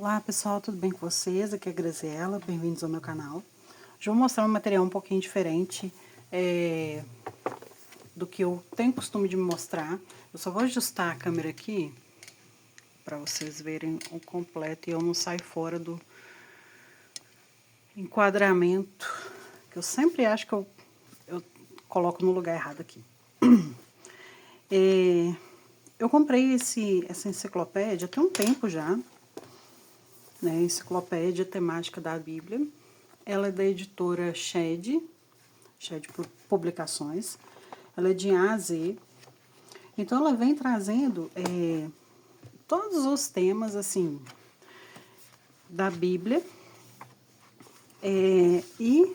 Olá pessoal, tudo bem com vocês? Aqui é a Graziela, bem-vindos ao meu canal. Hoje eu vou mostrar um material um pouquinho diferente do que eu tenho costume de mostrar. Eu só vou ajustar a câmera aqui para vocês verem o completo e eu não sair fora do enquadramento, que eu sempre acho que eu coloco no lugar errado aqui. Eu comprei essa enciclopédia tem um tempo já, né? Enciclopédia temática da Bíblia. Ela é da editora Shed Publicações. Ela é de A a Z. Então ela vem trazendo todos os temas assim da Bíblia e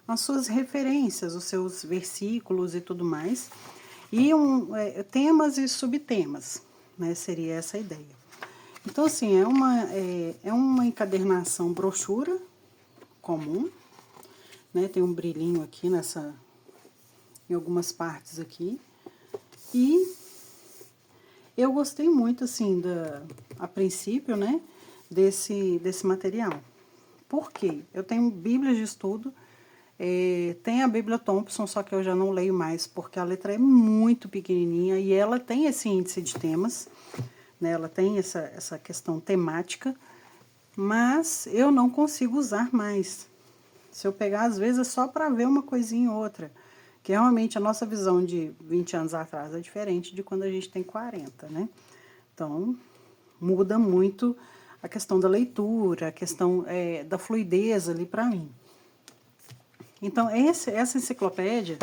as suas referências, os seus versículos e tudo mais. E temas e subtemas, né? Seria essa a ideia. Então, assim, é uma encadernação brochura comum, né? Tem um brilhinho aqui em algumas partes aqui. E eu gostei muito, assim, a princípio, né? Desse material. Por quê? Eu tenho bíblias de estudo, tem a Bíblia Thompson, só que eu já não leio mais, porque a letra é muito pequenininha e ela tem esse índice de temas, né? Ela tem essa questão temática, mas eu não consigo usar mais. Se eu pegar, às vezes, é só para ver uma coisinha ou outra, que realmente a nossa visão de 20 anos atrás é diferente de quando a gente tem 40, né? Então, muda muito a questão da leitura, a questão da fluidez ali para mim. Então, essa enciclopédia,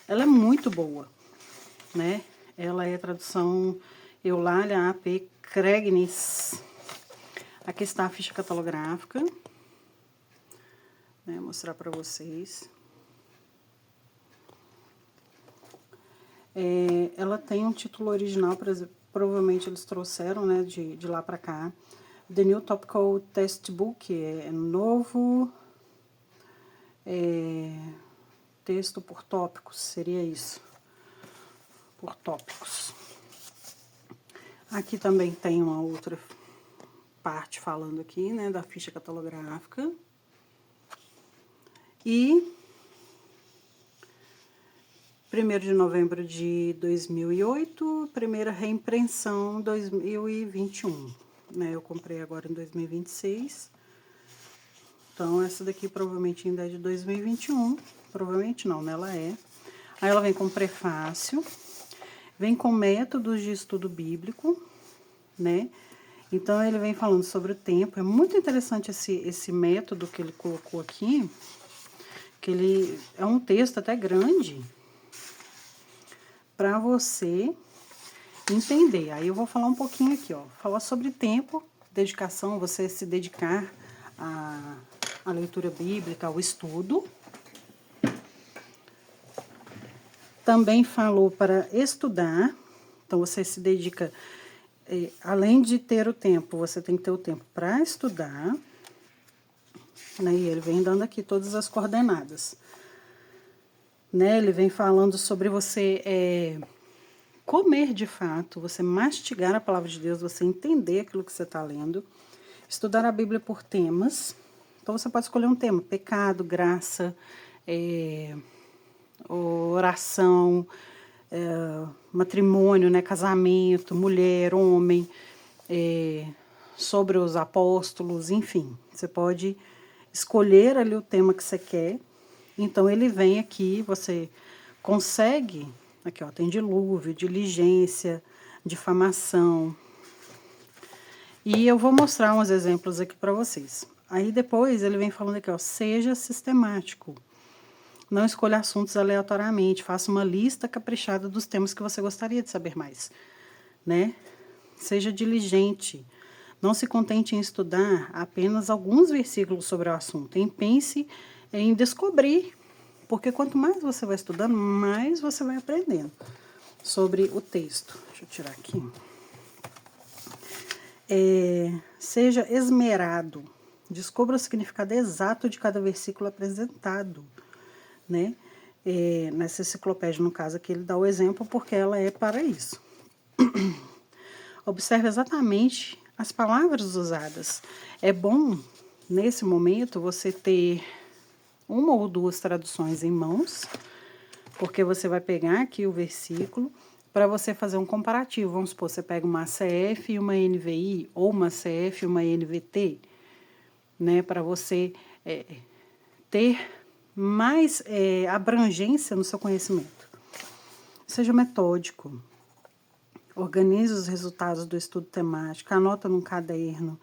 ela é muito boa, né? Ela é a tradução Eulália A.P. Cregnis. Aqui está a ficha catalográfica, né? Vou mostrar para vocês. Ela tem um título original, provavelmente eles trouxeram, né, de lá para cá. The New Topical Textbook, novo texto por tópicos, seria isso, por tópicos. Aqui também tem uma outra parte falando aqui, né, da ficha catalográfica. E 1º de novembro de 2008, primeira reimpressão 2021, né? Eu comprei agora em 2026. Então, essa daqui provavelmente ainda é de 2021. Provavelmente não, né? Ela é. Aí ela vem com prefácio, vem com métodos de estudo bíblico, né? Então, ele vem falando sobre o tempo. É muito interessante esse método que ele colocou aqui, que ele é um texto até grande, para você entender. Aí eu vou falar um pouquinho aqui, ó. Falar sobre tempo, dedicação, você se dedicar à leitura bíblica, ao estudo. Também falou para estudar. Então, você se dedica, além de ter o tempo, você tem que ter o tempo para estudar. Né? E ele vem dando aqui todas as coordenadas. Né? Ele vem falando sobre você comer de fato, você mastigar a palavra de Deus, você entender aquilo que você está lendo. Estudar a Bíblia por temas. Então, você pode escolher um tema: pecado, graça, oração, matrimônio, né, casamento, mulher, homem, sobre os apóstolos, enfim. Você pode escolher ali o tema que você quer. Então, ele vem aqui, você consegue, aqui ó, tem dilúvio, diligência, difamação. E eu vou mostrar uns exemplos aqui para vocês. Aí depois ele vem falando aqui, ó, seja sistemático. Não escolha assuntos aleatoriamente, faça uma lista caprichada dos temas que você gostaria de saber mais, né? Seja diligente. Não se contente em estudar apenas alguns versículos sobre o assunto. Pense em descobrir, porque quanto mais você vai estudando, mais você vai aprendendo sobre o texto. Deixa eu tirar aqui. Seja esmerado. Descubra o significado exato de cada versículo apresentado, né? Nessa enciclopédia, no caso aqui, ele dá o exemplo porque ela é para isso. Observe exatamente as palavras usadas. É bom, nesse momento, você ter uma ou duas traduções em mãos, porque você vai pegar aqui o versículo para você fazer um comparativo. Vamos supor, você pega uma ACF e uma NVI, ou uma ACF e uma NVT, né, para você ter mais abrangência no seu conhecimento. Seja metódico, organize os resultados do estudo temático, anota num caderno,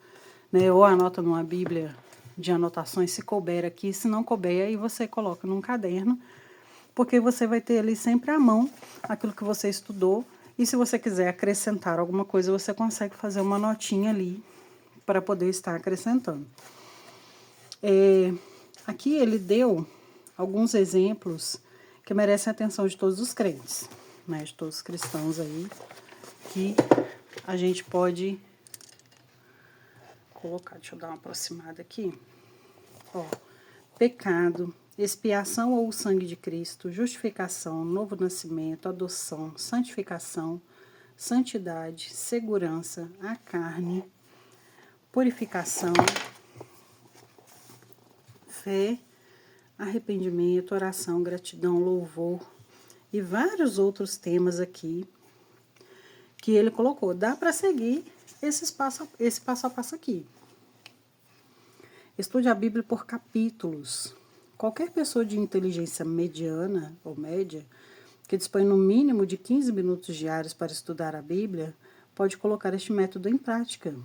né, ou anota numa bíblia de anotações, se couber aqui, se não couber, aí você coloca num caderno, porque você vai ter ali sempre à mão aquilo que você estudou, e se você quiser acrescentar alguma coisa, você consegue fazer uma notinha ali para poder estar acrescentando. Aqui ele deu alguns exemplos que merecem a atenção de todos os crentes, né, de todos os cristãos aí, que a gente pode colocar, deixa eu dar uma aproximada aqui, ó, pecado, expiação ou o sangue de Cristo, justificação, novo nascimento, adoção, santificação, santidade, segurança, a carne, purificação, fé, arrependimento, oração, gratidão, louvor e vários outros temas aqui que ele colocou. Dá para seguir esse passo a passo aqui. Estude a Bíblia por capítulos. Qualquer pessoa de inteligência mediana ou média que dispõe no mínimo de 15 minutos diários para estudar a Bíblia pode colocar este método em prática.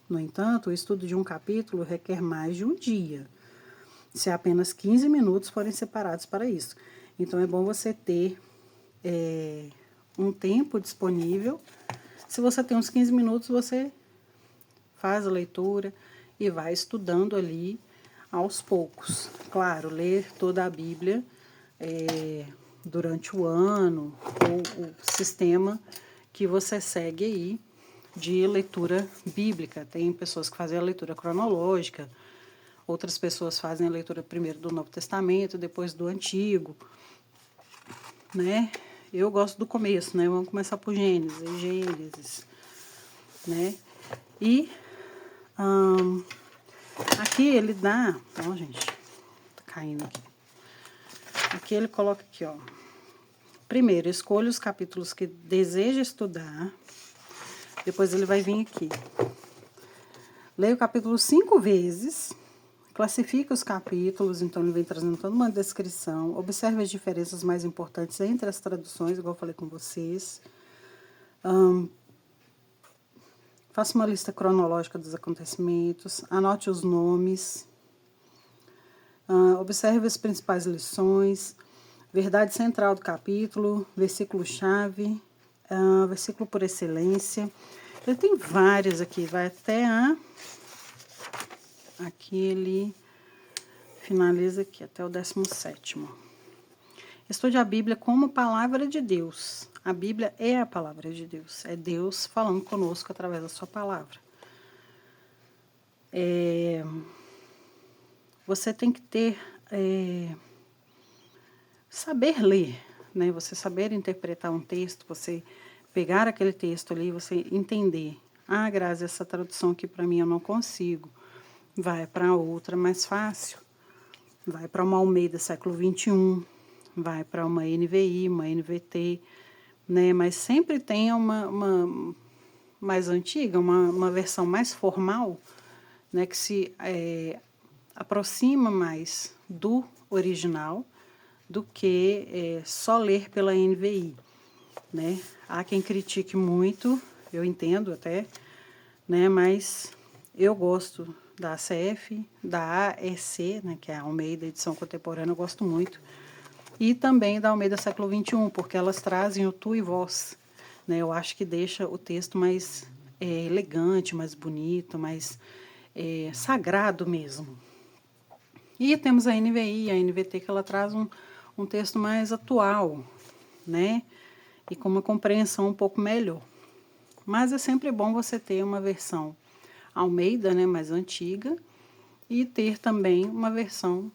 No entanto, o estudo de um capítulo requer mais de um dia, se apenas 15 minutos forem separados para isso. Então, é bom você ter um tempo disponível. Se você tem uns 15 minutos, você faz a leitura e vai estudando ali aos poucos. Claro, ler toda a Bíblia durante o ano, ou o sistema que você segue aí de leitura bíblica. Tem pessoas que fazem a leitura cronológica, outras pessoas fazem a leitura primeiro do Novo Testamento, depois do Antigo, né? Eu gosto do começo, né? Vamos começar por Gênesis, né? E aqui ele dá, ó, gente, tá caindo aqui. Aqui ele coloca aqui, ó. Primeiro, escolha os capítulos que deseja estudar. Depois ele vai vir aqui. Leia o capítulo 5 vezes. Classifica os capítulos, então ele vem trazendo toda uma descrição. Observe as diferenças mais importantes entre as traduções, igual eu falei com vocês. Faça uma lista cronológica dos acontecimentos. Anote os nomes. Observe as principais lições. Verdade central do capítulo. Versículo-chave. Versículo por excelência. Ele tem várias aqui, vai até aqui ele finaliza aqui, até o 17º. Estude a Bíblia como palavra de Deus. A Bíblia é a palavra de Deus. É Deus falando conosco através da sua palavra. Você tem que ter... saber ler, né? Você saber interpretar um texto, você pegar aquele texto ali, você entender. Ah, Grazi, essa tradução aqui para mim eu não consigo. Vai para outra mais fácil. Vai para uma Almeida século XXI. Vai para uma NVI, uma NVT, né? Mas sempre tem uma mais antiga, uma versão mais formal, né? Que se aproxima mais do original do que só ler pela NVI, né? Há quem critique muito, eu entendo até, né? Mas eu gosto da ACF, da AEC, né? Que é a Almeida Edição Contemporânea, eu gosto muito. E também da Almeida século XXI, porque elas trazem o tu e vós, né? Eu acho que deixa o texto mais elegante, mais bonito, mais sagrado mesmo. E temos a NVI, a NVT, que ela traz um texto mais atual, né? E com uma compreensão um pouco melhor. Mas é sempre bom você ter uma versão Almeida, né, mais antiga, e ter também uma versão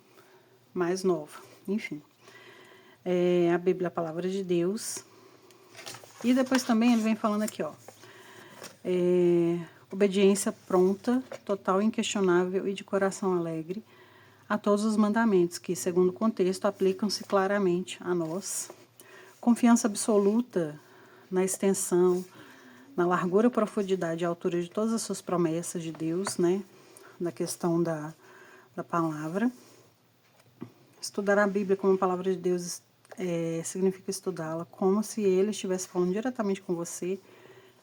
mais nova. Enfim, a Bíblia é a palavra de Deus. E depois também ele vem falando aqui, ó, obediência pronta, total, inquestionável e de coração alegre a todos os mandamentos que, segundo o contexto, aplicam-se claramente a nós. Confiança absoluta na extensão, na largura, profundidade e altura de todas as suas promessas de Deus, né? Na questão da palavra. Estudar a Bíblia como a palavra de Deus significa estudá-la como se ele estivesse falando diretamente com você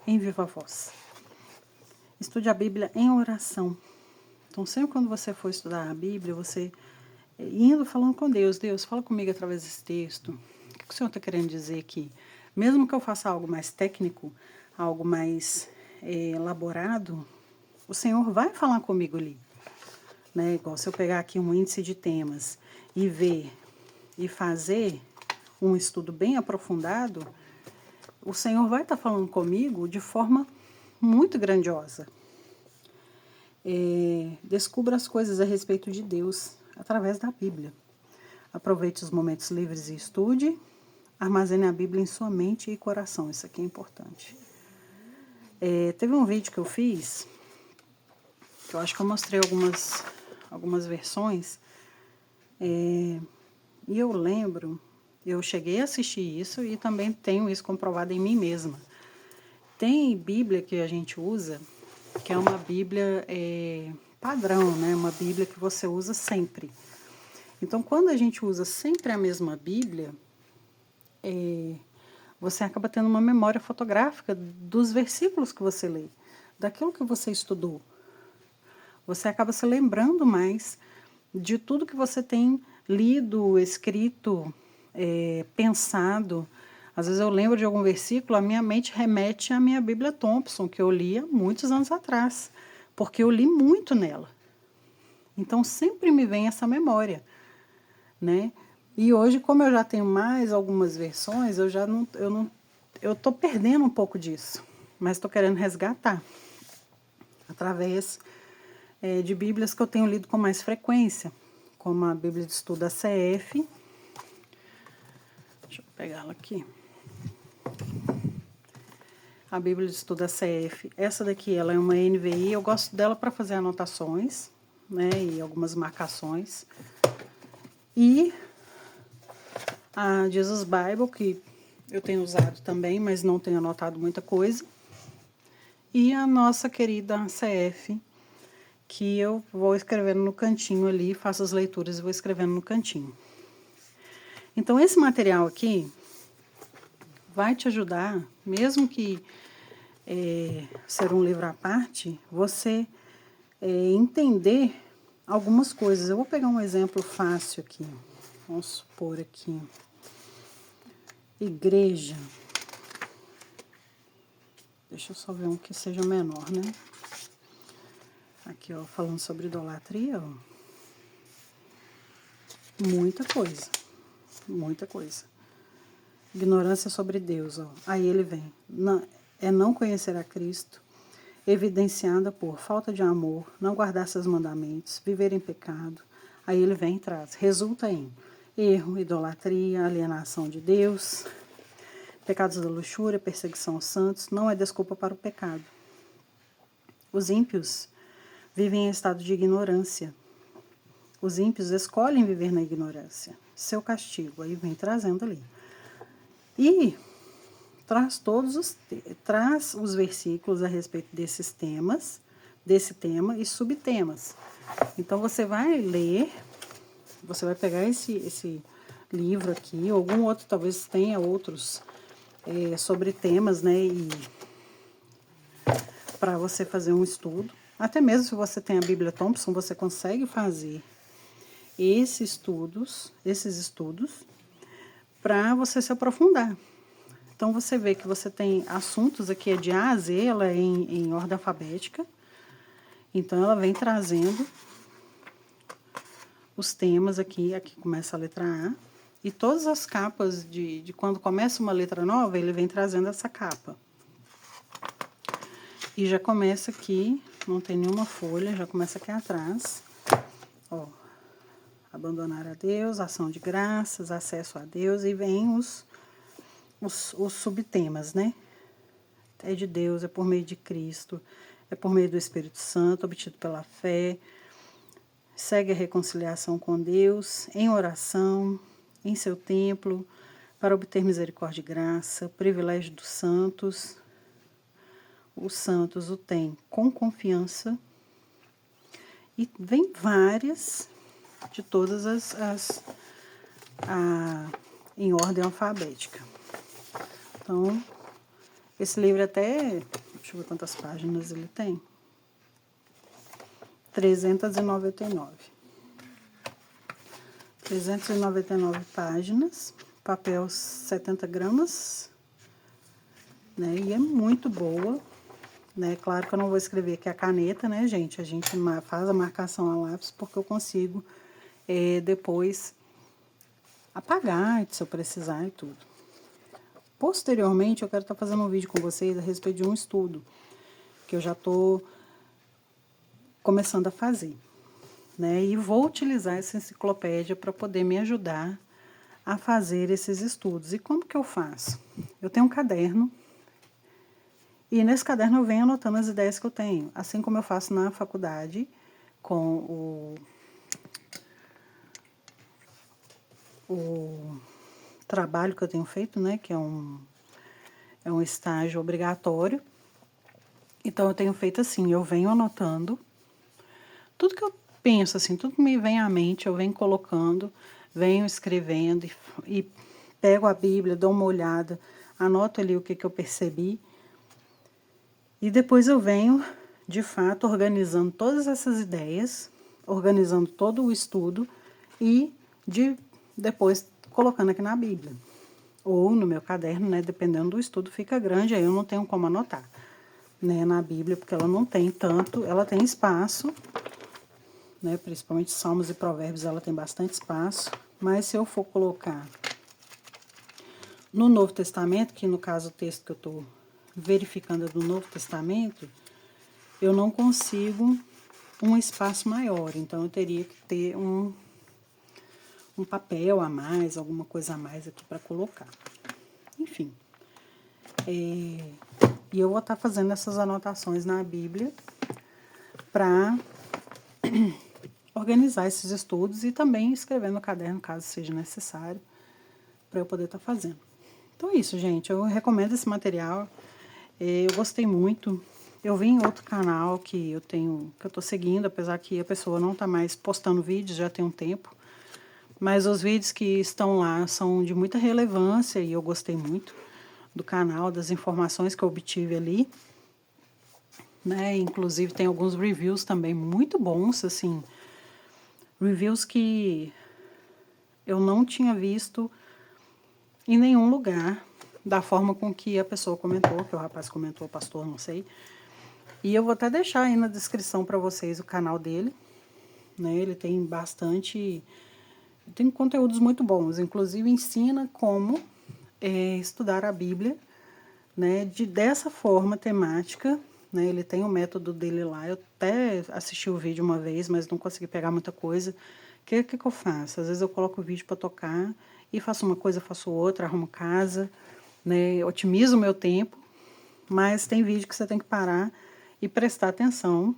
em viva voz. Estude a Bíblia em oração. Então, sempre quando você for estudar a Bíblia, você indo falando com Deus, Deus, fala comigo através desse texto. O que o Senhor está querendo dizer aqui? Mesmo que eu faça algo mais técnico, algo mais elaborado, o Senhor vai falar comigo ali. Né? Igual se eu pegar aqui um índice de temas e ver e fazer um estudo bem aprofundado, o Senhor vai estar falando comigo de forma muito grandiosa. Descubra as coisas a respeito de Deus através da Bíblia. Aproveite os momentos livres e estude. Armazene a Bíblia em sua mente e coração. Isso aqui é importante. Teve um vídeo que eu fiz, que eu acho que eu mostrei algumas versões, e eu lembro, eu cheguei a assistir isso e também tenho isso comprovado em mim mesma. Tem Bíblia que a gente usa, que é uma Bíblia padrão, né? Uma Bíblia que você usa sempre. Então, quando a gente usa sempre a mesma Bíblia, você acaba tendo uma memória fotográfica dos versículos que você lê, daquilo que você estudou. Você acaba se lembrando mais de tudo que você tem lido, escrito, pensado. Às vezes eu lembro de algum versículo, a minha mente remete à minha Bíblia Thompson, que eu li há muitos anos atrás, porque eu li muito nela. Então sempre me vem essa memória, né? E hoje, como eu já tenho mais algumas versões, eu estou perdendo um pouco disso, mas estou querendo resgatar através de Bíblias que eu tenho lido com mais frequência, como a Bíblia de Estudo ACF. Deixa eu pegá-la aqui. A Bíblia de Estudo ACF, essa daqui ela é uma NVI, eu gosto dela para fazer anotações, né, e algumas marcações. E a Jesus Bible, que eu tenho usado também, mas não tenho anotado muita coisa. E a nossa querida ACF, que eu vou escrevendo no cantinho ali, faço as leituras e vou escrevendo no cantinho. Então, esse material aqui vai te ajudar, mesmo que ser um livro à parte, você entender algumas coisas. Eu vou pegar um exemplo fácil aqui. Vamos supor aqui. Igreja. Deixa eu só ver um que seja menor, né? Aqui, ó, falando sobre idolatria, ó. Muita coisa. Muita coisa. Ignorância sobre Deus, ó. Aí ele vem. Não conhecer a Cristo, evidenciada por falta de amor, não guardar seus mandamentos, viver em pecado. Aí ele vem e traz. Resulta em erro, idolatria, alienação de Deus, pecados da luxúria, perseguição aos santos, não é desculpa para o pecado. Os ímpios vivem em estado de ignorância. Os ímpios escolhem viver na ignorância. Seu castigo, aí vem trazendo ali. E traz os versículos a respeito desses temas, desse tema e subtemas. Então você vai ler, você vai pegar esse livro aqui, algum outro, talvez tenha outros sobre temas, né? E para você fazer um estudo. Até mesmo se você tem a Bíblia Thompson, você consegue fazer esses estudos para você se aprofundar. Então, você vê que você tem assuntos aqui de A a Z, ela é em ordem alfabética. Então, ela vem trazendo os temas aqui começa a letra A. E todas as capas de quando começa uma letra nova, ele vem trazendo essa capa. E já começa aqui, não tem nenhuma folha, já começa aqui atrás. Ó, abandonar a Deus, ação de graças, acesso a Deus, e vem os subtemas, né? É de Deus, é por meio de Cristo, é por meio do Espírito Santo, obtido pela fé. Segue a reconciliação com Deus, em oração, em seu templo, para obter misericórdia e graça, privilégio dos santos. Os santos o têm com confiança. E vem várias, de todas em ordem alfabética. Então, esse livro até, deixa eu ver quantas páginas ele tem. 399. 399 páginas, papel 70 gramas, né? E é muito boa, né? Claro que eu não vou escrever aqui a caneta, né, gente? A gente faz a marcação a lápis porque eu consigo depois apagar se eu precisar e tudo. Posteriormente, eu quero estar fazendo um vídeo com vocês a respeito de um estudo que eu já estou começando a fazer, né? E vou utilizar essa enciclopédia para poder me ajudar a fazer esses estudos. E como que eu faço? Eu tenho um caderno e nesse caderno eu venho anotando as ideias que eu tenho, assim como eu faço na faculdade com o trabalho que eu tenho feito, né? Que é um estágio obrigatório. Então, eu tenho feito assim, eu venho anotando tudo que eu penso, assim, tudo que me vem à mente, eu venho colocando, venho escrevendo e pego a Bíblia, dou uma olhada, anoto ali o que eu percebi. E depois eu venho, de fato, organizando todas essas ideias, organizando todo o estudo e depois colocando aqui na Bíblia. Ou no meu caderno, né? Dependendo do estudo, fica grande, aí eu não tenho como anotar, né? Na Bíblia, porque ela não tem tanto, ela tem espaço, né? Principalmente Salmos e Provérbios, ela tem bastante espaço. Mas se eu for colocar no Novo Testamento, que no caso o texto que eu estou verificando é do Novo Testamento, eu não consigo um espaço maior. Então, eu teria que ter um papel a mais, alguma coisa a mais aqui para colocar. Enfim. E eu vou estar fazendo essas anotações na Bíblia para organizar esses estudos e também escrever no caderno, caso seja necessário, para eu poder estar fazendo. Então é isso, gente. Eu recomendo esse material. Eu gostei muito. Eu vi em outro canal que eu estou seguindo, apesar que a pessoa não está mais postando vídeos, já tem um tempo. Mas os vídeos que estão lá são de muita relevância e eu gostei muito do canal, das informações que eu obtive ali, né? Inclusive tem alguns reviews também muito bons, assim, reviews que eu não tinha visto em nenhum lugar, da forma com que a pessoa comentou, que o rapaz comentou, o pastor, não sei. E eu vou até deixar aí na descrição para vocês o canal dele, né? Ele tem tem conteúdos muito bons, inclusive ensina como estudar a Bíblia, né, dessa forma temática, né? Ele tem o método dele lá. Eu até assisti o vídeo uma vez, mas não consegui pegar muita coisa. O que eu faço? Às vezes eu coloco o vídeo para tocar e faço uma coisa, faço outra, arrumo casa, né? Otimizo o meu tempo, mas tem vídeo que você tem que parar e prestar atenção.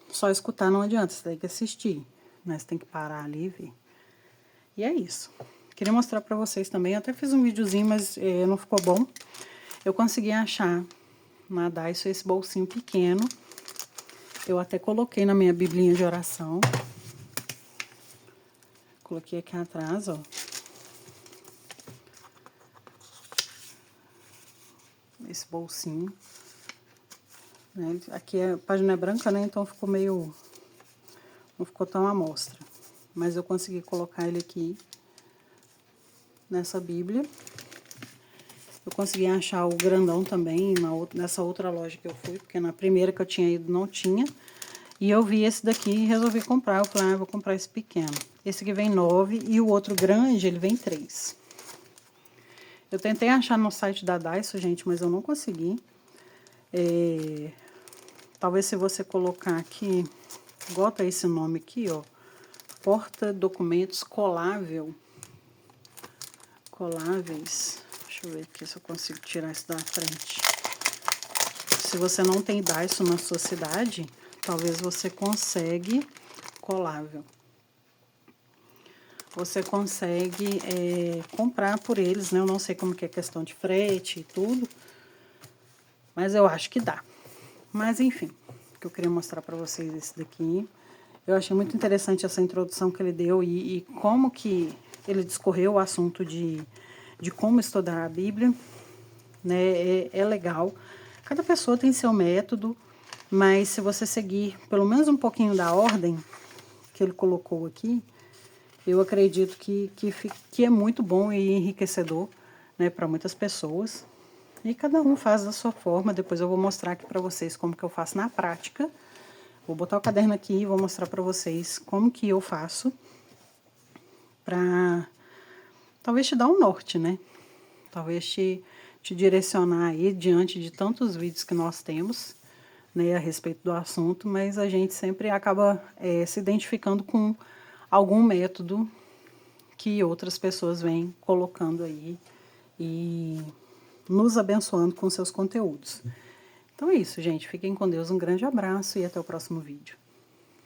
Só escutar não adianta, você tem que assistir, né? Você tem que parar ali e ver. E é isso. Queria mostrar para vocês também. Eu até fiz um videozinho, mas não ficou bom. Eu consegui achar na Daiso esse bolsinho pequeno. Eu até coloquei na minha biblinha de oração. Coloquei aqui atrás, ó. Esse bolsinho. Né? Aqui a página é branca, né? Então ficou meio... não ficou tão à mostra. Mas eu consegui colocar ele aqui nessa Bíblia. Eu consegui achar o grandão também nessa outra loja que eu fui, porque na primeira que eu tinha ido não tinha. E eu vi esse daqui e resolvi comprar. Eu falei, vou comprar esse pequeno. Esse aqui vem 9 e o outro grande, ele vem 3. Eu tentei achar no site da Daiso, gente, mas eu não consegui. Talvez se você colocar aqui, bota esse nome aqui, ó. Porta-documentos colável. Coláveis. Deixa eu ver aqui se eu consigo tirar isso da frente. Se você não tem Daiso na sua cidade, talvez você consegue colável. Você consegue comprar por eles, né? Eu não sei como que é questão de frete e tudo, mas eu acho que dá. Mas enfim, o que eu queria mostrar para vocês esse daqui. Eu achei muito interessante essa introdução que ele deu e como que ele discorreu o assunto de como estudar a Bíblia, né? É legal. Cada pessoa tem seu método, mas se você seguir pelo menos um pouquinho da ordem que ele colocou aqui, eu acredito que é muito bom e enriquecedor, né, para muitas pessoas. E cada um faz da sua forma. Depois eu vou mostrar aqui para vocês como que eu faço na prática. Vou botar o caderno aqui e vou mostrar para vocês como que eu faço para talvez te dar um norte, né? Talvez te direcionar aí diante de tantos vídeos que nós temos, né, a respeito do assunto, mas a gente sempre acaba se identificando com algum método que outras pessoas vêm colocando aí e nos abençoando com seus conteúdos. Então é isso, gente. Fiquem com Deus. Um grande abraço e até o próximo vídeo.